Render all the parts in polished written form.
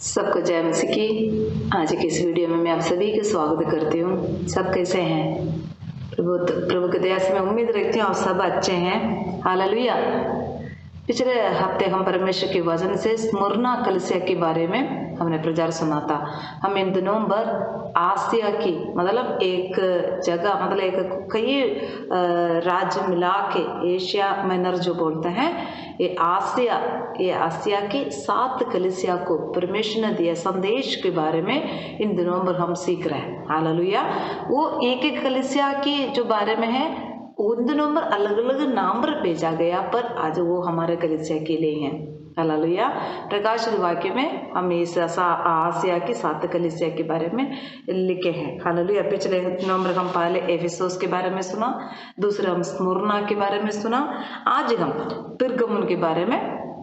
सबको जय मसीह की। आज के इस वीडियो में मैं आप सभी का स्वागत करती हूँ। सब कैसे हैं? प्रभु के दया से मैं उम्मीद रखती हूँ आप सब अच्छे हैं। हालेलुया। पिछले हफ्ते हम परमेश्वर के वचन से स्मुरना कलीसिया के बारे में हमने प्रचार सुना था। हम इन दिनों पर आसिया की मतलब एक जगह मतलब एक कई राज्य मिला के एशिया माइनर जो बोलते हैं ये आसिया की 7 कलीसिया को परमेश्वर ने दिया संदेश के बारे में इन दिनों पर हम सीख रहे हैं। हालेलुया। वो एक एक कलीसिया की जो बारे में है उन दिनों पर अलग अलग नाम पर भेजा गया, पर आज वो हमारे कलीसिया के लिए हैं। हालेलुया। प्रकाश वाक्य में हम इस आसिया की 7 कलीसिया के बारे में लिखे हैं। हालेलुया। पिछले नंबर हम पहले एफिसोस के बारे में सुना, दूसरा हम स्मुरना के बारे में सुना, आज हम पिरगमुन के बारे में,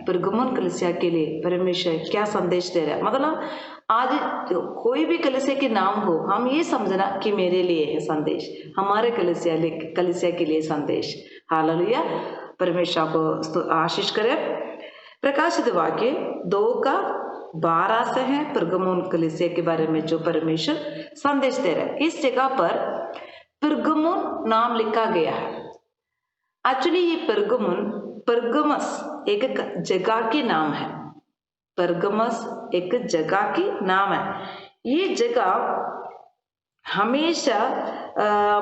पिरगमुन कलीसिया के लिए परमेश्वर क्या संदेश दे रहा है। मतलब आज कोई भी कलीसिया के नाम हो हम ये समझना कि मेरे लिए है संदेश, हमारे कलीसिया के लिए संदेश। हालेलुया। परमेश्वर को आशीष करे। प्रकाशित वाक्य 2:12 से है पिरगमुन कलीसिया के बारे में जो परमेश्वर संदेश दे रहा है। इस जगह पर पिरगमुन नाम लिखा गया है। एक्चुअली ये परगमस एक जगह के नाम है। परगमस एक जगह की नाम है। ये जगह हमेशा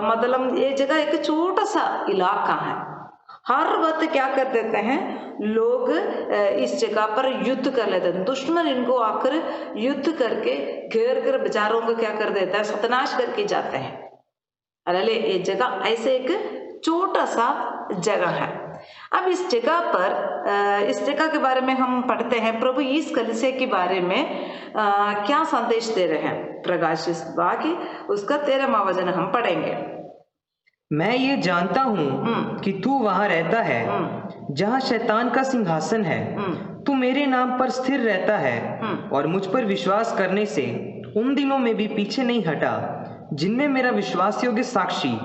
मतलब ये जगह एक छोटा सा इलाका है। हर वक्त क्या कर देते हैं लोग इस जगह पर युद्ध कर लेते हैं। दुश्मन इनको आकर युद्ध करके घेर कर बेचारों को क्या कर देता है, सत्यानाश करके जाते हैं। अरे ये जगह ऐसे एक छोटा सा जगह है। अब इस जगह के बारे में हम पढ़ते हैं। प्रभु इस कलीसिया के बारे में क्या संदेश दे रहे हैं। प्रकाशित वाक्य उसका 13वां वचन हम पढ़ेंगे। मैं ये जानता हूँ कि तू वहां रहता है जहाँ शैतान का सिंहासन है। तू मेरे नाम पर स्थिर रहता है और मुझ पर विश्वास करने से उन दिनों में भी पीछे नहीं हटा जिनमें मेरा विश्वास योग्य साक्षी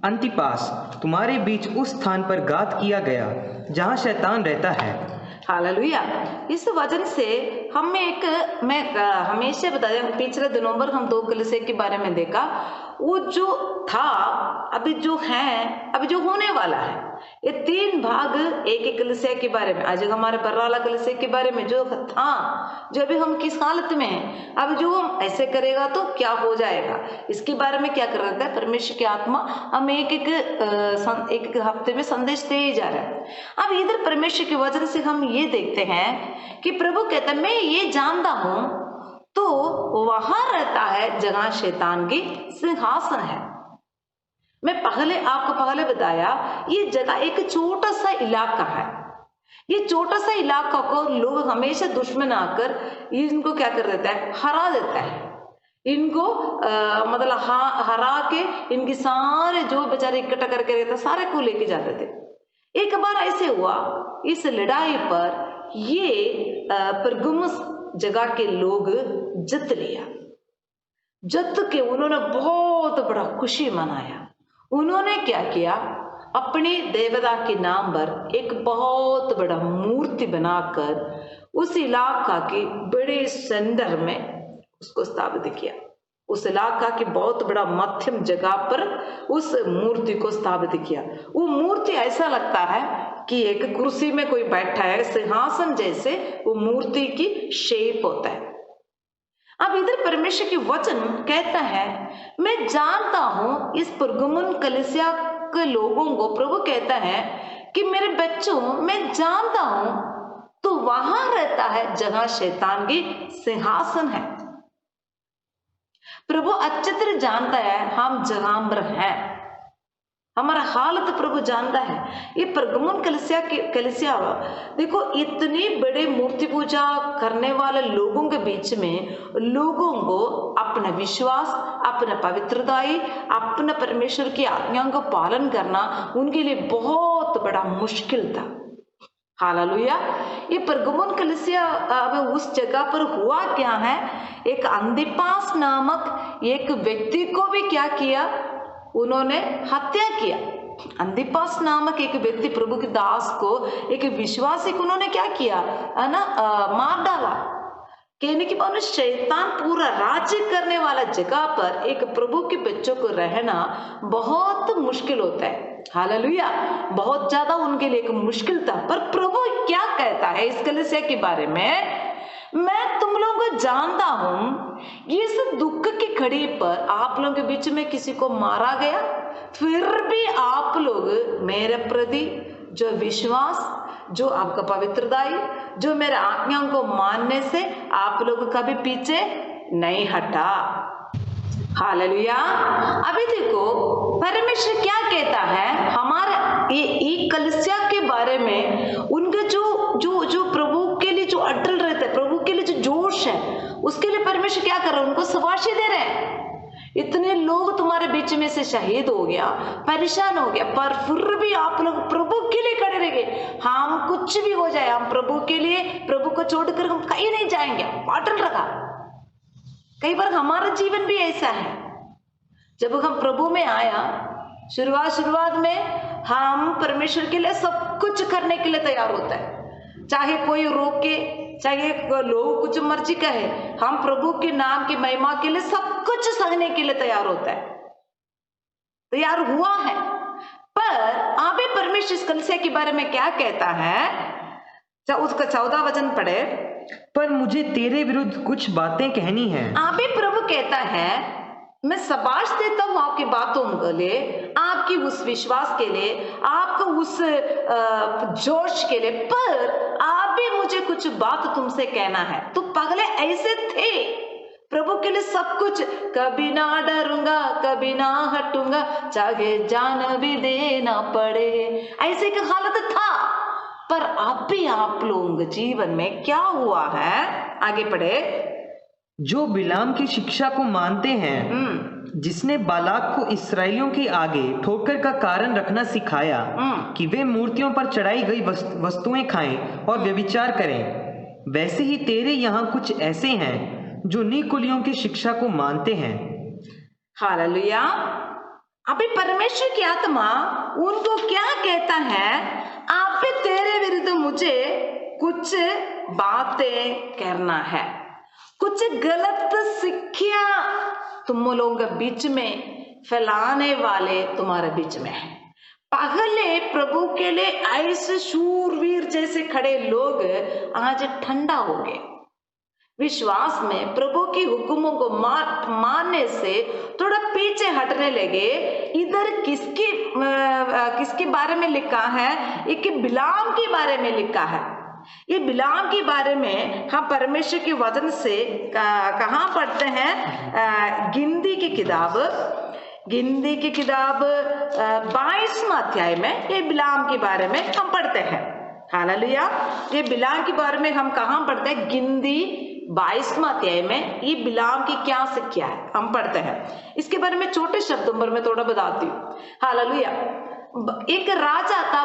अंतिपास तुम्हारे बीच उस स्थान पर घात किया गया जहाँ शैतान रहता है। हालेलुया। इस वचन से मैं हमेशा बताया, पिछले दिनों पर हम 2 कलीसिया के बारे में देखा। वो जो था अभी जो है अभी जो होने वाला है, ये 3 भाग एक एक कलीसिया के बारे में। आज हमारे बर्राला कलीसिया के बारे में जो था, जो अभी हम किस हालत में हैं, अब जो हम ऐसे करेगा तो क्या हो जाएगा, इसके बारे में क्या कर रहा है परमेश्वर की आत्मा हम एक हफ्ते में संदेश दे ही जा रहा है। अब इधर परमेश्वर के वचन से हम ये देखते हैं कि प्रभु कहता है मैं ये जानता हूं तो वहां रहता है जहां शैतान की सिंहासन है। मैं आपको पहले बताया ये जगह एक छोटा सा इलाका है। ये छोटा सा इलाका को लोग हमेशा दुश्मन आकर इनको क्या कर देता है, हरा देता है। इनको मतलब हरा के इनकी सारे जो बेचारे इकट्ठा करके रहता सारे को लेके जाते थे। एक बार ऐसे हुआ, इस लड़ाई पर ये परगमुस जगह के लोग जीत लिया। जीत के उन्होंने बहुत बड़ा खुशी मनाया। उन्होंने क्या किया, अपनी देवता के नाम पर एक बहुत बड़ा मूर्ति बनाकर उस इलाका के बड़े सेंटर में उसको स्थापित किया। उस इलाका की बहुत बड़ा मध्यम जगह पर उस मूर्ति को स्थापित किया। वो मूर्ति ऐसा लगता है कि एक कुर्सी में कोई बैठा है, सिंहासन जैसे वो मूर्ति की शेप होता है। अब इधर परमेश्वर की वचन कहता है मैं जानता हूं इस पिरगमुन कलीसिया के लोगों को। प्रभु कहता है कि मेरे बच्चों मैं जानता हूं तो वहां रहता है जहां शैतान की सिंहासन है। प्रभु अच्छी तरह जानता है हम जहां पर हैं, हमारा हालत प्रभु जानता है। ये पिरगमुन कलीसिया देखो, इतनी बड़े मूर्ति पूजा करने वाले लोगों के बीच में लोगों को अपना विश्वास, अपना पवित्रताई, अपना परमेश्वर की आज्ञाओं का पालन करना उनके लिए बहुत बड़ा मुश्किल था। हालेलुया। ये पिरगमुन कलीसिया उस जगह पर हुआ क्या है, एक अंतिपास नामक एक व्यक्ति को भी क्या किया, उन्होंने हत्या किया। अंतिपास नामक एक व्यक्ति प्रभु के दास को, एक विश्वासी को उन्होंने क्या किया है ना, मार डाला। कहने की बात, शैतान पूरा राज्य करने वाला जगह पर एक प्रभु के बच्चों को रहना बहुत मुश्किल होता है। हालेलुया, बहुत ज्यादा उनके लिए एक मुश्किल था। पर प्रभु क्या कहता है इस कलीसिया के बारे में? मैं तुम लोगों को जानता हूं, इस दुख की घड़ी पर आप लोगों के बीच में किसी को मारा गया, फिर भी आप लोग मेरे प्रति जो विश्वास, जो आपका पवित्रताई, जो मेरे आज्ञाओं को मानने से आप लोग कभी पीछे नहीं हटा। हालेलुया। अभी देखो परमेश्वर क्या कहता है हमारे ये कलीसिया के बारे में। उनके जो जो जो प्रभु के लिए जो अटल रहते हैं, प्रभु के लिए जो जोश है, उसके लिए परमेश्वर क्या कर रहे हैं? उनको शाबाशी दे रहे हैं। इतने लोग तुम्हारे बीच में से शहीद हो गया, परेशान हो गया, पर फिर भी आप लोग प्रभु के लिए खड़े रह गए। हम कुछ भी हो जाए, हम प्रभु के लिए, प्रभु को छोड़कर हम कहीं नहीं जाएंगे, अटल रखा। कई बार हमारा जीवन भी ऐसा है। जब हम प्रभु में आया, शुरुआत में हम परमेश्वर के लिए सब कुछ करने के लिए तैयार होता है, चाहे कोई रोके, चाहे लोग कुछ मर्जी कहे, हम प्रभु के नाम की महिमा के लिए सब कुछ सहने के लिए तैयार होता है, तैयार हुआ है। पर अभी परमेश्वर इस कलीसिया के बारे में क्या कहता है? उसका 14 वचन पढ़े। पर मुझे तेरे विरुद्ध कुछ बातें कहनी है। अभी प्रभु कहता है, मैं शाबाश देता हूं आपकी बातों के लिए, आपकी उस विश्वास के लिए, आपको उस जोश के लिए, पर आप भी मुझे कुछ बात तुमसे कहना है। तो पगले ऐसे थे, प्रभु के लिए सब कुछ, कभी ना डरूंगा, कभी ना हटूंगा, चाहे जान भी देना पड़े, ऐसे की हालत था। पर अब भी आप लोगों के जीवन में क्या हुआ है? आगे पढ़े। जो बिलाम की शिक्षा को मानते हैं, जिसने बालाक को इस्राएलियों के आगे ठोकर का कारण रखना सिखाया कि वे मूर्तियों पर चढ़ाई गई वस्तुएं खाएं और व्यभिचार करें, वैसे ही तेरे यहाँ कुछ ऐसे हैं जो निकुलियों की शिक्षा को मानते हैं। हालेलुया। अभी परमेश्वर की आत्मा उनको क्या कहता है? आप भी तेरे विरुद्ध मुझे कुछ बातें करना है, कुछ गलत शिक्षा तुम लोगों के बीच में फैलाने वाले तुम्हारे बीच में है। पहले प्रभु के लिए ऐसे शूरवीर जैसे खड़े लोग आज ठंडा हो गए, विश्वास में प्रभु की हुक्मों को मानने से थोड़ा पीछे हटने लगे। इधर किसके बारे में लिखा है? एक बिलाम के बारे में लिखा है। ये बिलाम के बारे में हम परमेश्वर के वचन से कहाँ पढ़ते हैं? गिनती की किताब 22वां अध्याय में ये बिलाम के बारे में हम पढ़ते हैं। हालेलुया। ये बिलाम के बारे में हम कहाँ पढ़ते हैं? गिनती 22वां अध्याय में ये बिलाम की क्या शिक्षा है हम पढ़ते हैं। इसके बारे में छोटे शब्दों पर मैं थोड़ा बताती हूँ। हालेलुया। एक राजा था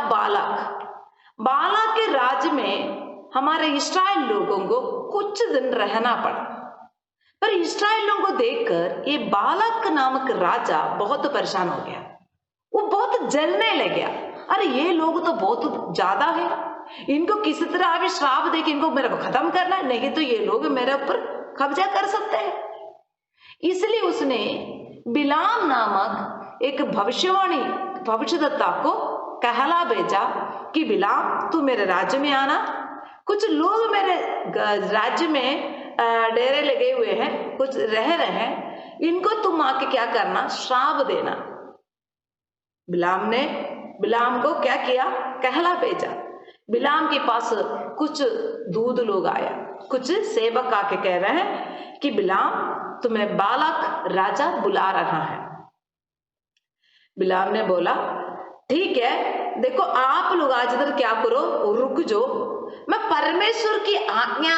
बालाक के राज्य में हमारे इस्राएल लोगों को कुछ दिन रहना पड़ा। पर इस्राएलियों को देखकर ये बालाक नामक राजा बहुत परेशान हो गया, वो बहुत जलने लग गया। अरे ये लोग तो बहुत ज्यादा है, इनको किसी तरह अभी श्राप देके इनको मेरे को खत्म करना है, नहीं तो ये लोग मेरे ऊपर कब्जा कर सकते हैं। इसलिए उसने बिलाम नामक एक भविष्यद्वक्ता को कहला भेजा कि बिलाम तू मेरे राज्य में आना, कुछ लोग मेरे राज्य में डेरे लगे हुए हैं, कुछ रह रहे हैं, इनको तुम आके क्या करना? श्राप देना। बिलाम को क्या किया? कहला भेजा। बिलाम के पास कुछ दूध लोग आया, कुछ सेवक आके कह रहे हैं कि बिलाम तुम्हें बालाक राजा बुला रहा है। बिलाम ने बोला ठीक है, देखो आप लोग आज इधर क्या करो, रुक जाओ, मैं परमेश्वर की आज्ञा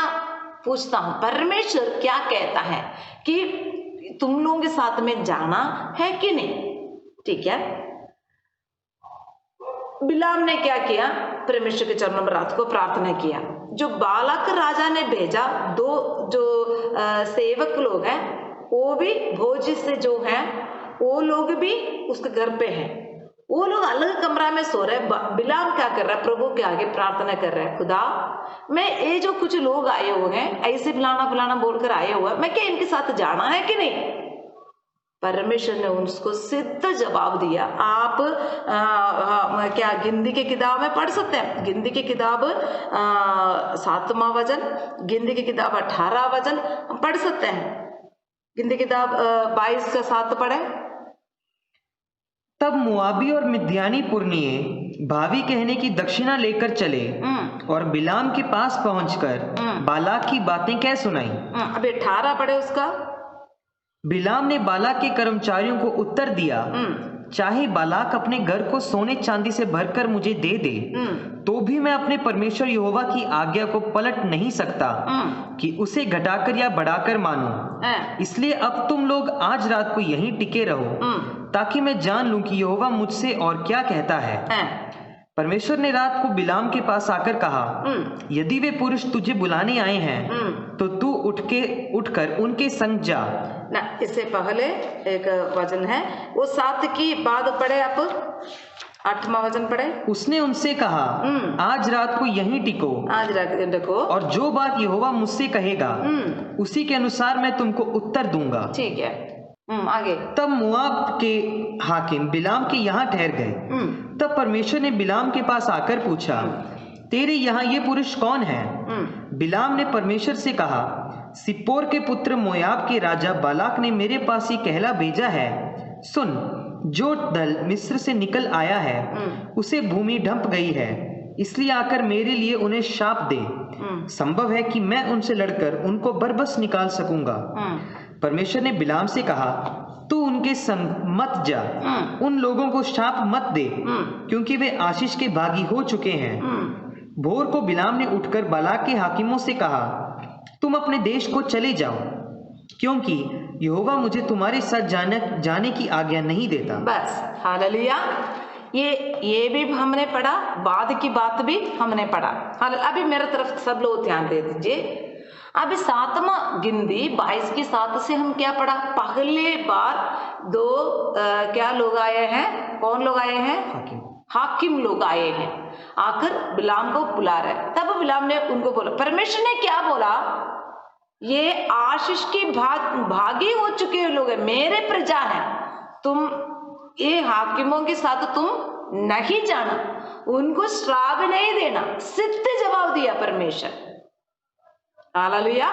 पूछता हूं, परमेश्वर क्या कहता है कि तुम लोगों के साथ में जाना है कि नहीं। ठीक है। बिलाम ने क्या किया? परमेश्वर के चरणों में रात को प्रार्थना किया। जो बालाक राजा ने भेजा, दो जो सेवक लोग हैं वो भी भोज से जो हैं वो लोग भी उसके घर पे हैं, वो लोग अलग कमरा में सो रहे हैं। बिलाम क्या कर रहा है? प्रभु के आगे प्रार्थना कर रहा है, खुदा मैं ये जो कुछ लोग आए हुए हैं ऐसे फलाना फलाना बोलकर आए हुए हैं, मैं क्या इनके साथ जाना है कि नहीं? परमेश्वर ने उसको सिद्ध जवाब दिया। आप क्या गिनती की किताब में पढ़ सकते हैं? गिनती की किताब 7वां वचन, गिनती की किताब 18 वचन हम पढ़ सकते हैं। गिनती की किताब 22 का 7 पढ़े। तब मुआबी और मिद्यानी पुरनिये भावी कहने की दक्षिणा लेकर चले और बिलाम के पास पहुंचकर बालाक की बातें कह सुनाई। अभी 18 पढ़े उसका। बिलाम ने बालाक के कर्मचारियों को उत्तर दिया, चाहे बालाक अपने घर को सोने चांदी से भरकर मुझे दे दे, तो भी मैं अपने परमेश्वर यहोवा की आज्ञा को पलट नहीं सकता कि उसे घटाकर या बढ़ाकर मानूं। इसलिए अब तुम लोग आज रात को यहीं टिके रहो, ताकि मैं जान लूं कि यहोवा मुझसे और क्या कहता है। परमेश्वर ने रात को बिलाम के पास आकर कहा, यदि वे पुरुष तुझे बुलाने आए हैं तो तू उठकर उनके संग जा। ना, इससे पहले एक वचन है, वो 7 की बाद पढ़े, आप 8वां वचन पढ़े। उसने उनसे कहा, आज रात को यहीं टिको, आज रात को टिको, और जो बात यहोवा मुझसे कहेगा उसी के अनुसार मैं तुमको उत्तर दूंगा। ठीक है, आगे। तब मोआब के हाकिम बिलाम के यहाँ ठहर गए। तब परमेश्वर ने बिलाम के पास आकर पूछा, तेरे यहाँ ये पुरुष कौन है? बिलाम ने परमेश्वर से कहा, सिप्पोर के पुत्र मोयाब के राजा बालाक ने मेरे पास ये कहला भेजा है, सुन, जो दल मिस्र से निकल आया है उसे भूमि ढंप गई है, इसलिए आकर मेरे लिए उन्हें शाप दे। संभव है कि मैं उनसे लड़कर उनको बरबस निकाल सकूंगा। परमेश्वर ने बिलाम से कहा, तू उनके संग मत जा, उन लोगों को शाप मत दे, क्योंकि वे आशीष के भागी हो चुके हैं। भोर को बिलाम ने उठकर बालाक के हाकिमों से कहा, तुम अपने देश को चले जाओ, क्योंकि यहोवा मुझे तुम्हारे साथ जाने की आज्ञा नहीं देता। बस, हालेलुया। ये भी हमने पढ़ा, बाद की बात भी हमने पढ़ा। अभी मेरे तरफ सब लोग ध्यान दे दीजिए। अभी 7वां गिनती 22 की 7 से हम क्या पढ़ा? पहले बार 2 क्या लोग आए हैं? कौन लोग आए हैं? हाकिम लोग आए हैं, आकर बिलाम को बुला रहे। तब बिलाम ने उनको बोला, परमेश्वर ने क्या बोला? ये आशीष की भागी हो चुके लोग हैं, मेरे प्रजा हैं, तुम ये हाकिमों के साथ तुम नहीं जाना, उनको श्राप नहीं देना। सिद्ध जवाब दिया परमेश्वर। हालेलुया।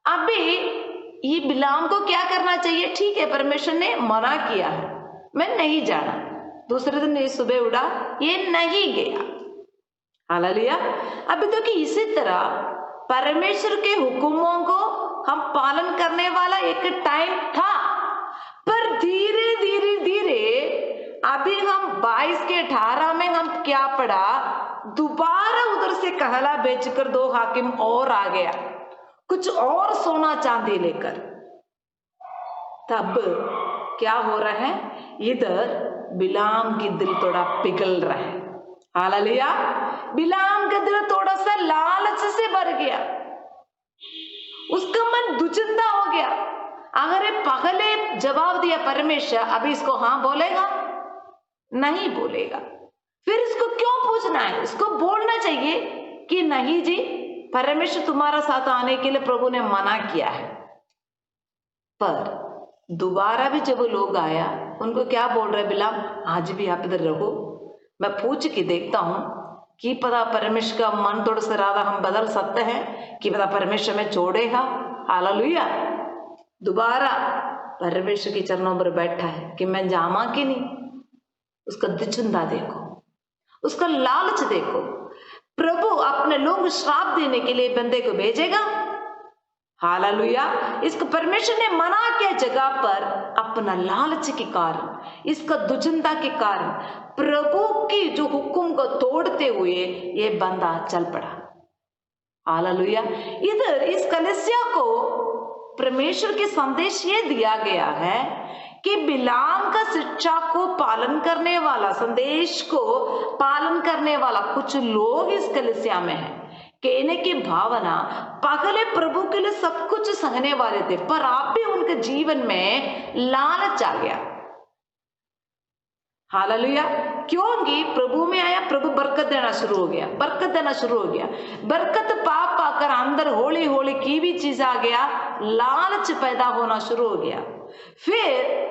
अभी ये बिलाम को क्या करना चाहिए? ठीक है, परमेश्वर ने मना किया है, मैं नहीं जाना। दूसरे दिन ये सुबह उड़ा, ये नहीं गया। हालेलुया। अभी तो कि इसी तरह परमेश्वर के हुक्मों को हम पालन करने वाला एक टाइम था, पर धीरे धीरे धीरे अभी हम 22 के 18 में हम क्या पढ़ा? दोबारा उधर से कहला बेचकर 2 हाकिम और आ गया, कुछ और सोना चांदी लेकर। तब क्या हो रहा है? इधर बिलाम की दिल थोड़ा पिघल रहा है। हालेलुया। बिलाम का दिल थोड़ा सा लालच से भर गया, उसका मन दुचिंता हो गया। अगर पहले जवाब दिया परमेश्वर, अभी इसको हाँ बोलेगा? नहीं बोलेगा। फिर इसको क्यों पूछना है? इसको बोलना चाहिए कि नहीं जी, परमेश्वर तुम्हारा साथ आने के लिए प्रभु ने मना किया है। पर दोबारा भी जब वो लोग आया, उनको क्या बोल रहे बिलाम? आज भी आप इधर रहो, मैं पूछ के देखता हूं कि पता परमेश्वर का मन थोड़ा सा इरादा हम बदल सकते हैं, कि पता परमेश्वर में छोड़ेगा। हालेलुया। दोबारा परमेश्वर के चरणों पर बैठा है कि मैं जामा कि नहीं। उसका दिचुंदा देखो, उसका लालच देखो। प्रभु अपने लोग श्राप देने के लिए बंदे को भेजेगा। हालेलुया। इसको परमेश्वर ने मना किया जगह पर अपना लालच के कारण, इसका दुचंदा के कारण, प्रभु की जो हुक्म को तोड़ते हुए ये बंदा चल पड़ा। हालेलुया। इधर इस कलीसिया को परमेश्वर के संदेश ये दिया गया है कि बिलाम का शिक्षा को पालन करने वाला, संदेश को पालन करने वाला कुछ लोग इस कलीसिया में है। कहने की भावना, पहले प्रभु के लिए सब कुछ सहने वाले थे, पर आप भी उनके जीवन में लालच आ गया। हालेलुया। क्योंकि प्रभु में आया, प्रभु बरकत देना शुरू हो गया, बरकत देना शुरू हो गया। बरकत पा पाकर अंदर हौली हौली की भी चीज आ गया, लालच पैदा होना शुरू हो गया। फिर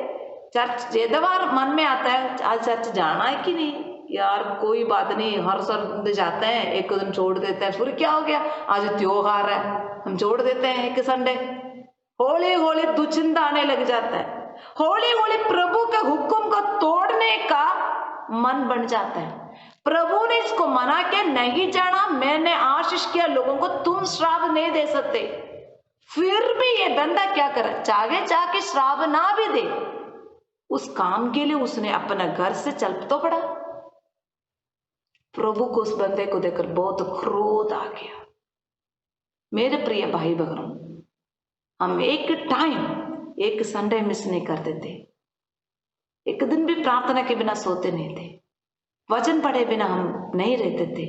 चर्च एतवार मन में आता है, आज चर्च जाना है कि नहीं यार, कोई बात नहीं, हर संडे जाते हैं, एक दिन छोड़ देते हैं, फिर क्या हो गया, आज त्योहार है हम छोड़ देते हैं एक संडे। हौली हौली दुचिंता आने लग जाता है, हौली हौली प्रभु के हुक्म को तोड़ने का मन बन जाता है। प्रभु ने इसको मना किया, नहीं जाना, मैंने आशीष किया लोगों को, तुम श्राप नहीं दे सकते। फिर भी ये बंदा क्या करे, चाहे जाके श्राप ना भी दे, उस काम के लिए उसने अपना घर से चल तो पड़ा। प्रभु को उस बंदे को देखकर बहुत क्रोध आ गया। मेरे प्रिय भाई बहनों, हम एक टाइम, एक संडे मिस नहीं करते थे, एक दिन भी प्रार्थना के बिना सोते नहीं थे, वचन पढ़े बिना हम नहीं रहते थे।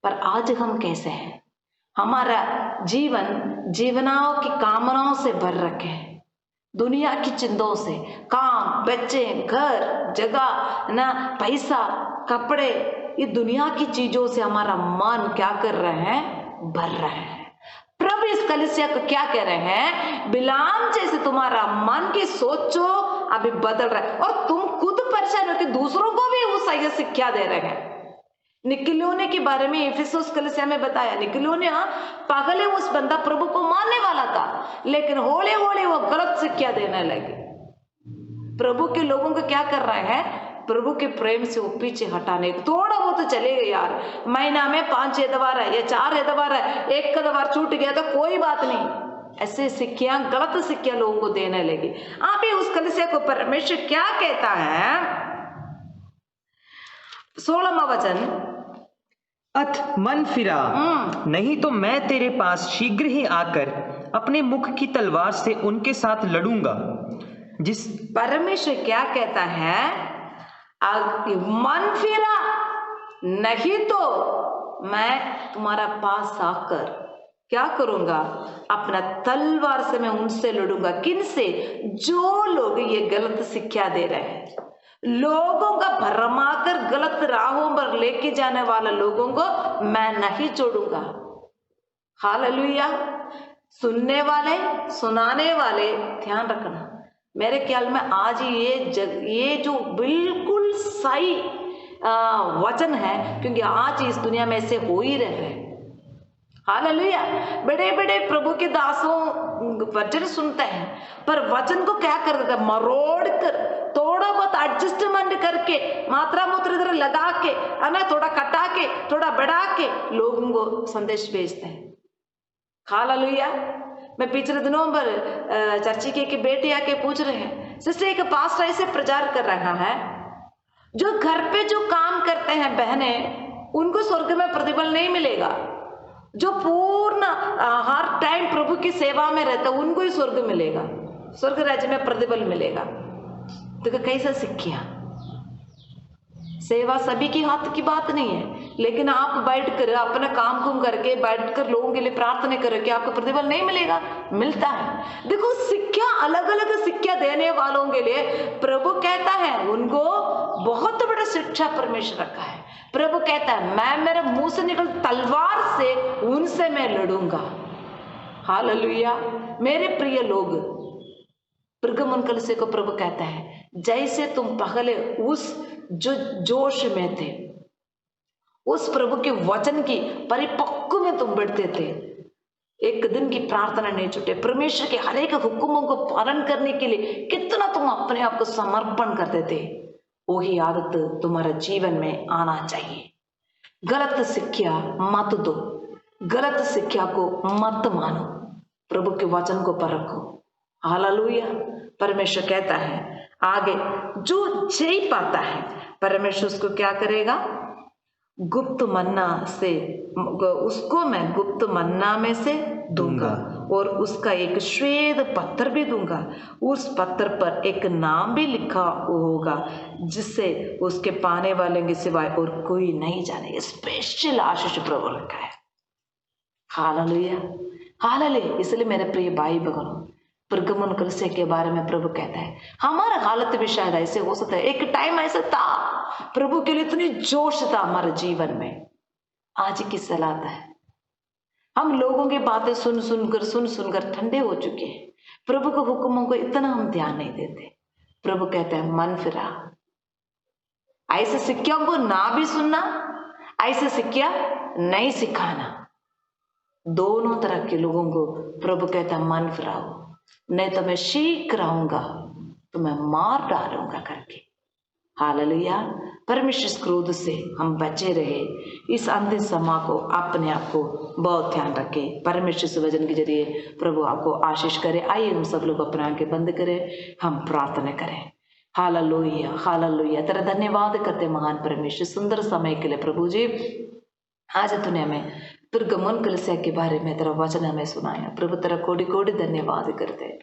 पर आज हम कैसे हैं? हमारा जीवन जीवनाओं की कामनाओं से भर रखे हैं, दुनिया की चिंताओं से, काम, बच्चे, घर, जगह ना, पैसा, कपड़े, ये दुनिया की चीजों से हमारा मन क्या कर रहे हैं, भर रहे हैं। प्रभु इस कलीसिया को क्या कह रहे हैं, बिलाम जैसे तुम्हारा मन की सोचो अभी बदल रहा है, और तुम खुद परेशान होकर दूसरों को भी उस सही शिक्षा दे रहे हैं। निकलियोने के बारे में इफिसुस कलीसिया में बताया, निकलियोने पगले उस बंदा प्रभु को मानने वाला था, लेकिन हौले हौले वो गलत शिक्षा देने लगे। प्रभु के लोगों को क्या कर रहे हैं, प्रभु के प्रेम से वो पीछे हटाने, थोड़ा बहुत तो चलेगा यार, महीना में 5 एतवार है या 4 एतवार है, एक एतवार छूट गया तो कोई बात नहीं, ऐसे शिक्षा, गलत शिक्षा लोगों को देने लगी। आप ही उस कलीसिया को परमेश्वर क्या कहता है, 16वां वचन, अथ मन फिरा, नहीं तो मैं तेरे पास शीघ्र ही आकर अपने मुख की तलवार से उनके साथ लड़ूंगा। जिस परमेश्वर क्या कहता है, मन फिरा, नहीं तो मैं तुम्हारा पास आकर क्या करूंगा, अपना तलवार से मैं उनसे लड़ूंगा। किन से? जो लोग ये गलत शिक्षा दे रहे हैं, लोगों का भरमाकर गलत राहों पर लेके जाने वाले लोगों को मैं नहीं छोड़ूंगा। हालेलुया। सुनने वाले, सुनाने वाले, ध्यान रखना, मेरे ख्याल में आज ये जो बिल्कुल सही वचन है, क्योंकि आज इस दुनिया में ऐसे हो ही रहे हैं। हालेलुया। बड़े बड़े प्रभु के दासों वचन सुनते हैं, पर वचन को क्या कर देता, मरोड़ कर, थोड़ा बहुत एडजस्टमेंट करके, मात्रा मूत्र इधर लगा के, है थोड़ा कटा के, थोड़ा बढ़ा के लोगों को संदेश भेजते हैं। हालेलुया। मैं पिछले दिनों पर चर्ची के बेटे आके पूछ रहे हैं, सिस्टर एक पास्टर ऐसे प्रचार कर रहा है, जो घर पे जो काम करते हैं बहनें, उनको स्वर्ग में प्रतिफल नहीं मिलेगा, जो पूर्ण हर टाइम प्रभु की सेवा में रहता है उनको ही स्वर्ग मिलेगा, स्वर्ग राज्य में प्रतिफल मिलेगा। तो कैसा सीखिया? सेवा सभी की हाथ की बात नहीं है, लेकिन आप बैठकर अपना काम कुम करके बैठकर लोगों के लिए प्रार्थना करो कि आपको प्रतिफल नहीं मिलेगा, मिलता है। देखो, शिक्षा, अलग अलग शिक्षा देने वालों के लिए प्रभु कहता है उनको बहुत बड़ा शिक्षा परमेश्वर रखा है। प्रभु कहता है मैं मेरे मुंह से निकल तलवार से उनसे मैं लड़ूंगा। हालेलुया। मेरे प्रिय लोग, परगमुन कलीसिया को प्रभु कहता है, जैसे तुम पहले उस जो जोश में थे, उस प्रभु के वचन की परिपक्व में तुम बढ़ते थे, एक दिन की प्रार्थना नहीं छूटे, परमेश्वर के हर एक हुक्मों को पालन करने के लिए कितना तुम अपने आप को समर्पण करते थे, वही आदत तुम्हारे जीवन में आना चाहिए। गलत शिक्षा मत दो, गलत शिक्षा को मत मानो, प्रभु के वचन को परखो। हालेलुया। परमेश्वर कहता है आगे, जो जय पाता है परमेश्वर उसको क्या करेगा, गुप्त मन्ना से, उसको मैं गुप्त मन्ना में से दूंगा और उसका एक श्वेत पत्थर भी दूंगा, उस पत्थर पर एक नाम भी लिखा होगा जिससे उसके पाने वाले के सिवाय और कोई नहीं जाने। स्पेशल आशीष प्रभु रखा है। Hallelujah, hallelujah. इसलिए मेरे प्रिय भाई बहनों, परगमन कलीसिया के बारे में प्रभु कहता है। हमारा हालत भी शायद ऐसे हो सकता है। एक टाइम ऐसा था, प्रभु के लिए इतनी जोश था हमारे जीवन में। आज की सलाह है, हम लोगों की बातें सुन सुनकर ठंडे हो चुके हैं। प्रभु के हुक्मों को इतना हम ध्यान नहीं देते। प्रभु कहते हैं मन फिरा। ऐसे शिक्षाओं को ना भी सुनना, ऐसे शिक्षा नहीं सिखाना। दोनों तरह के लोगों को प्रभु कहता है मन फिराओ, नहीं तो मैं शीघ्र आऊंगा, तो मैं मार डालूंगा करके। हालेलुया। परमेश्वर इस क्रोध से हम बचे रहे। इस अंतिम समय को अपने आप को बहुत ध्यान रखें। परमेश्वर से वचन के जरिए प्रभु आपको आशीष करे। आइए हम सब लोग अपने आंखें बंद करें, हम प्रार्थना करें। Hallelujah, hallelujah. तेरा धन्यवाद करते महान परमेश्वर, सुंदर समय के लिए प्रभु जी। आज तूने हमें परगमन कलीसिया के बारे में तेरा वचन हमें सुनाया। प्रभु तेरा कोटि कोटि धन्यवाद करते हैं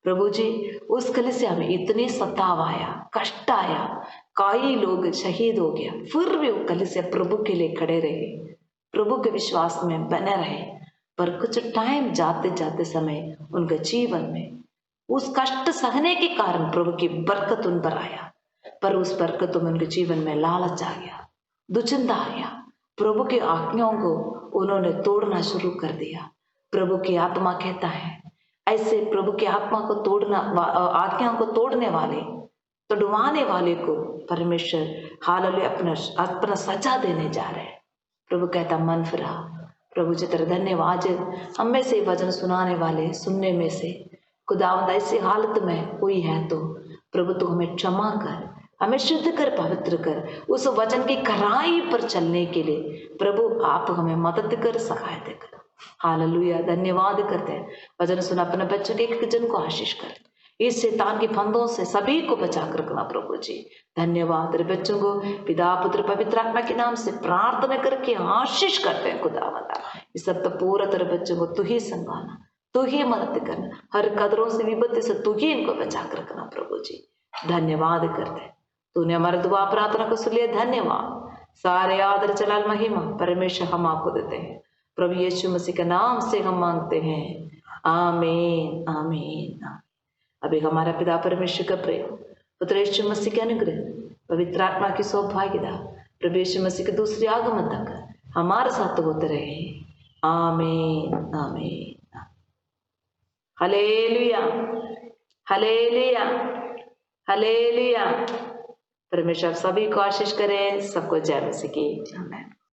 प्रभु जी। उस कलीसिया में इतनी सताव आया, कष्ट आया, कई लोग शहीद हो गया, फिर भी वो कलीसिया प्रभु के लिए खड़े रहे, प्रभु के विश्वास में बने रहे। पर कुछ टाइम जाते जाते समय उनके जीवन में उस कष्ट सहने के कारण प्रभु की बरकत उन पर आया, पर उस बरकत में उनके जीवन में लालच आ गया, दुचंदा आ गया। प्रभु की आज्ञाओं को उन्होंने तोड़ना शुरू कर दिया। प्रभु की आत्मा कहता है, ऐसे प्रभु की आत्मा को तोड़ना, आज्ञाओं को तोड़ने वाले, तोड़वाने वाले को परमेश्वर हालेलुया अपना सजा देने जा रहे हैं। प्रभु कहता मन फिरा। प्रभु जी तेरा धन्यवाद। हम में से वचन सुनाने वाले, सुनने में से खुदावंद ऐसी हालत में कोई है तो प्रभु तू हमें क्षमा कर, हमें शुद्ध कर, पवित्र कर। उस वचन की खराई पर चलने के लिए प्रभु आप हमें मदद कर, सहायता कर। हालेलुया। धन्यवाद करते हैं। वचन सुना अपने बच्चों के एक जन को आशीष कर, इस शैतान की फंदों से सभी को बचा कर रखना प्रभु जी। धन्यवाद। तेरे बच्चों को पिता पुत्र पवित्र आत्मा के नाम से प्रार्थना करके आशीष करते हैं खुदावंदा। इस सब तो पूरा तेरे बच्चों को तू ही संभालना, तू ही मदद करना, हर कदरों से विपत्ति से तू ही इनको बचा कर रखना प्रभु जी। धन्यवाद करते हैं, तूने हमारे दुआ प्रार्थना को सुन लिया। धन्यवाद। सारे आदर जलाल महिमा परमेश्वर हम आपको देते हैं। प्रभु यीशु मसीह के नाम से हम मांगते हैं, आमीन, आमीन। अभी हमारा पिता परमेश्वर का प्रेम, पुत्र यीशु मसीह के अनुग्रह, पवित्र आत्मा की सौभाग्यता, प्रभु यीशु मसीह के दूसरे आगमन तक हमारे साथ होते रहे। आमीन, आमीन। Hallelujah, hallelujah, hallelujah. परमेश्वर सभी को आशीष करें। सबको जय मसीह की। आमीन।